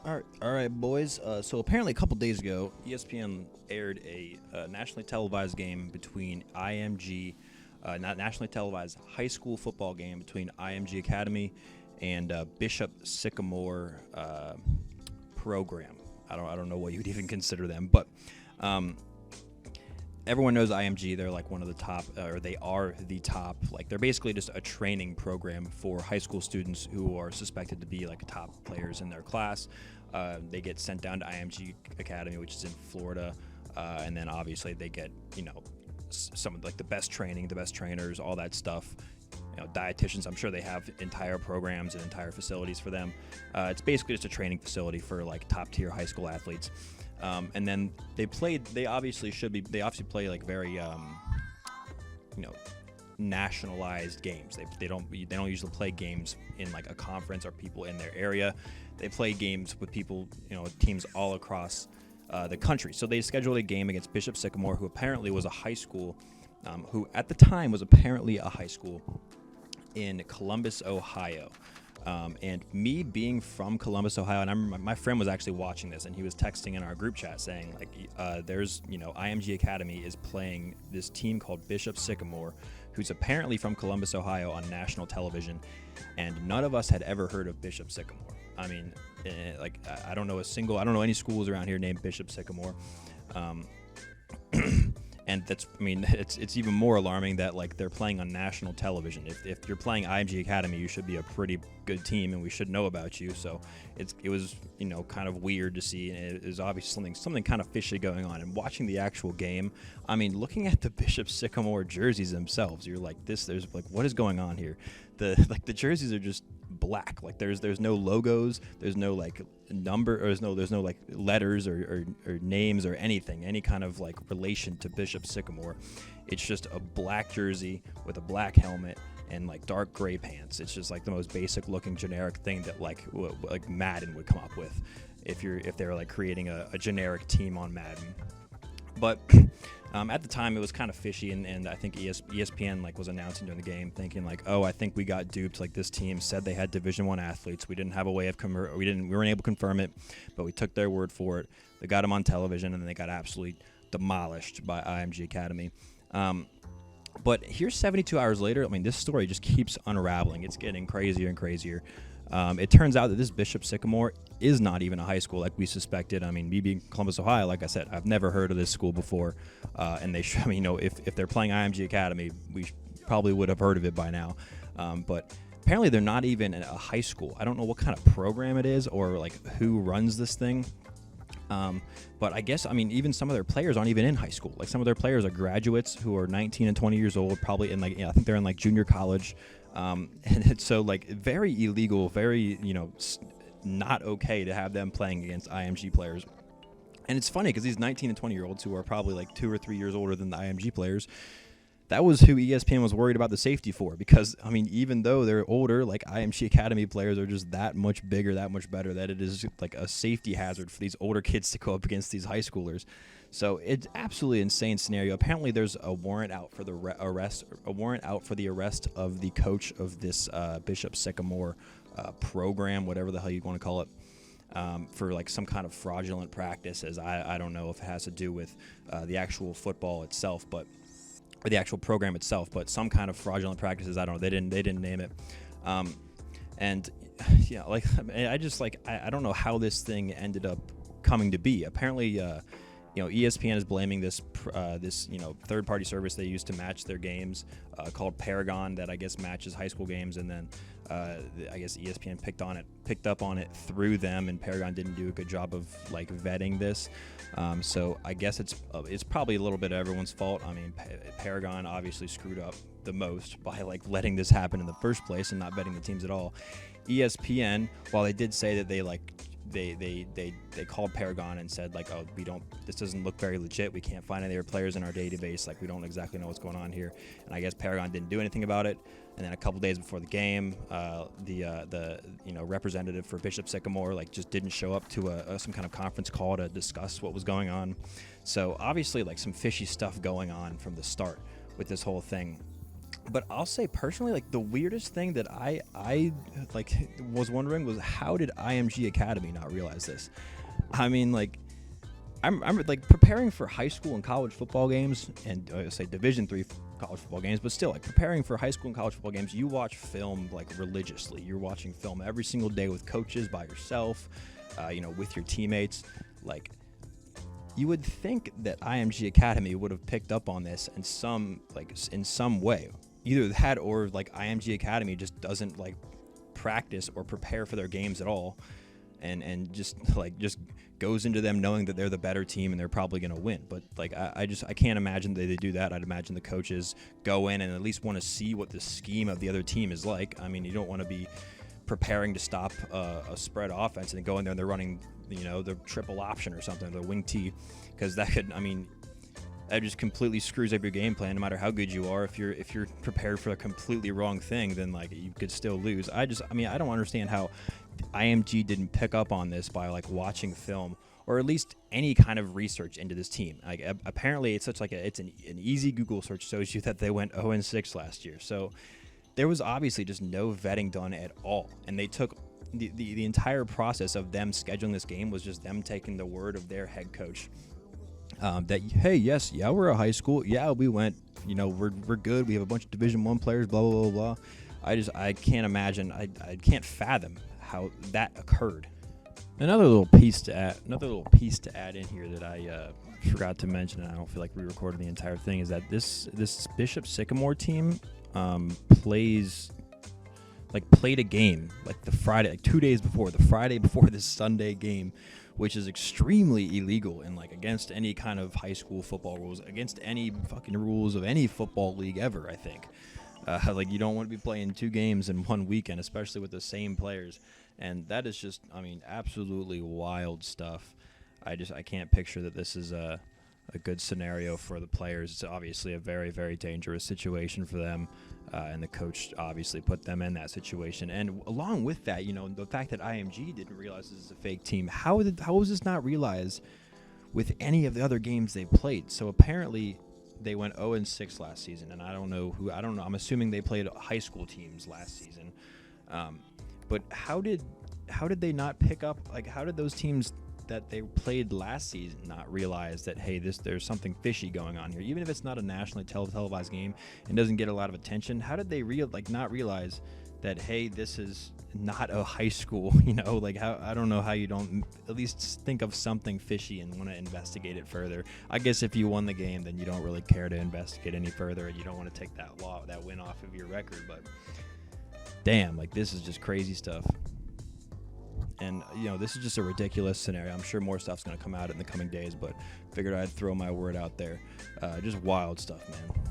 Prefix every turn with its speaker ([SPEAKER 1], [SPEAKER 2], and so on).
[SPEAKER 1] All right, boys. So apparently, a couple days ago, ESPN aired a nationally televised game between IMG, not nationally televised high school football game between IMG Academy and Bishop Sycamore program. I don't know what you'd even consider them, but everyone knows IMG. They're like one of the top, or they are the top. Like, they're basically just a training program for high school students who are suspected to be like top players in their class. They get sent down to IMG Academy, which is in Florida, and then obviously they get, some of like the best training, the best trainers, all that stuff. Dietitians. I'm sure they have entire programs and entire facilities for them. It's basically just a training facility for like top tier high school athletes. And then they obviously play like very, nationalized games. They don't usually play games in like a conference or people in their area. They play games with people, teams all across the country. So they scheduled a game against Bishop Sycamore, who apparently was a high school, who at the time was apparently a high school in Columbus, Ohio. And me being from Columbus, Ohio, and I remember my friend was actually watching this, and he was texting in our group chat saying, there's, IMG Academy is playing this team called Bishop Sycamore, who's apparently from Columbus, Ohio, on national television, and none of us had ever heard of Bishop Sycamore. I mean, I don't know any schools around here named Bishop Sycamore. And it's even more alarming that like they're playing on national television. If you're playing IMG Academy, you should be a pretty good team, and we should know about you. So it was kind of weird to see, and it is obviously something kind of fishy going on. And watching the actual game, I mean, looking at the Bishop Sycamore jerseys themselves, you're like, there's like, what is going on here? The jerseys are just black. Like there's no logos, there's no like number, or there's no like letters or names or anything, any kind of like relation to Bishop Sycamore. It's just a black jersey with a black helmet and like dark gray pants. It's just like the most basic looking generic thing that like Madden would come up with if they were like creating a generic team on Madden. But at the time, it was kind of fishy, and I think ESPN like was announcing during the game, thinking like, oh, I think we got duped. Like, this team said they had Division I athletes. We didn't have a way of we weren't able to confirm it, but we took their word for it. They got them on television, and then they got absolutely demolished by IMG Academy. But here's 72 hours later. I mean, this story just keeps unraveling. It's getting crazier and crazier. It turns out that this Bishop Sycamore is not even a high school like we suspected. I mean, me being Columbus, Ohio, like I said, I've never heard of this school before. And they, if they're playing IMG Academy, we probably would have heard of it by now. But apparently they're not even a high school. I don't know what kind of program it is or like who runs this thing. But I guess, even some of their players aren't even in high school. Like, some of their players are graduates who are 19 and 20 years old, probably in I think they're in like junior college. And it's so like very illegal, very, not okay to have them playing against IMG players. And it's funny because these 19 and 20-year-olds who are probably like 2 or 3 years older than the IMG players, that was who ESPN was worried about the safety for. Because, even though they're older, like IMG Academy players are just that much bigger, that much better, that it is like a safety hazard for these older kids to go up against these high schoolers. So it's absolutely insane scenario. Apparently, there's a warrant out for the arrest of the coach of this Bishop Sycamore program, whatever the hell you want to call it, for like some kind of fraudulent practices. I don't know if it has to do with the actual football itself, or the actual program itself, but some kind of fraudulent practices. I don't know. They didn't name it. And yeah, like I don't know how this thing ended up coming to be. Apparently, ESPN is blaming this third-party service they use to match their games called Paragon, that I guess matches high school games, and then I guess ESPN picked up on it through them, and Paragon didn't do a good job of like vetting this. So I guess it's probably a little bit of everyone's fault. Paragon obviously screwed up the most by like letting this happen in the first place and not vetting the teams at all. ESPN, while they did say that they called Paragon and said like, oh, this doesn't look very legit. We can't find any other players in our database. Like, we don't exactly know what's going on here. And I guess Paragon didn't do anything about it. And then a couple days before the game, the representative for Bishop Sycamore like just didn't show up to some kind of conference call to discuss what was going on. So obviously like some fishy stuff going on from the start with this whole thing. But I'll say personally, like the weirdest thing that I like was wondering was how did IMG Academy not realize this? I mean, like I'm like preparing for high school and college football games, and say Division III college football games, but still like preparing for high school and college football games, you watch film like religiously. You're watching film every single day with coaches, by yourself, with your teammates. Like you would think that IMG Academy would have picked up on this in some way. Either that or like IMG Academy just doesn't like practice or prepare for their games at all, and just goes into them knowing that they're the better team and they're probably going to win. But like I can't imagine they do that. I'd imagine the coaches go in and at least want to see what the scheme of the other team is like. I mean, you don't want to be preparing to stop a spread offense and then go in there and they're running the triple option or something, the wing T, because that just completely screws up your game plan. No matter how good you are, if you're prepared for a completely wrong thing, then like you could still lose. I don't understand how IMG didn't pick up on this by like watching film or at least any kind of research into this team. Like apparently it's an easy Google search shows you that they went 0-6 last year. So there was obviously just no vetting done at all, and they took the entire process of them scheduling this game was just them taking the word of their head coach. That hey, yes, yeah, we're a high school, yeah, we went, we're good, we have a bunch of Division I players, blah blah blah blah. I can't imagine, I can't fathom how that occurred. Another little piece to add in here that I forgot to mention, and I don't feel like re-recording the entire thing, is that this Bishop Sycamore team played a game like the Friday, like 2 days before, the Friday before this Sunday game, which is extremely illegal and like against any kind of high school football rules, against any fucking rules of any football league ever, I think. Like you don't want to be playing 2 games in one weekend, especially with the same players. And that is just, absolutely wild stuff. I can't picture that this is a good scenario for the players. It's obviously a very, very dangerous situation for them. And the coach obviously put them in that situation. And along with that, the fact that IMG didn't realize this is a fake team, how was this not realized with any of the other games they played? So apparently they went 0-6 last season, and I don't know. I'm assuming they played high school teams last season. But how did they not pick up? Like, how did those teams that they played last season not realize that, hey, there's something fishy going on here? Even if it's not a nationally televised game and doesn't get a lot of attention, how did they not realize that, hey, this is not a high school? I don't know how you don't at least think of something fishy and want to investigate it further. I guess if you won the game, then you don't really care to investigate any further, and you don't want to take that win off of your record. But damn, like this is just crazy stuff. And, this is just a ridiculous scenario. I'm sure more stuff's going to come out in the coming days, but figured I'd throw my word out there. Just wild stuff, man.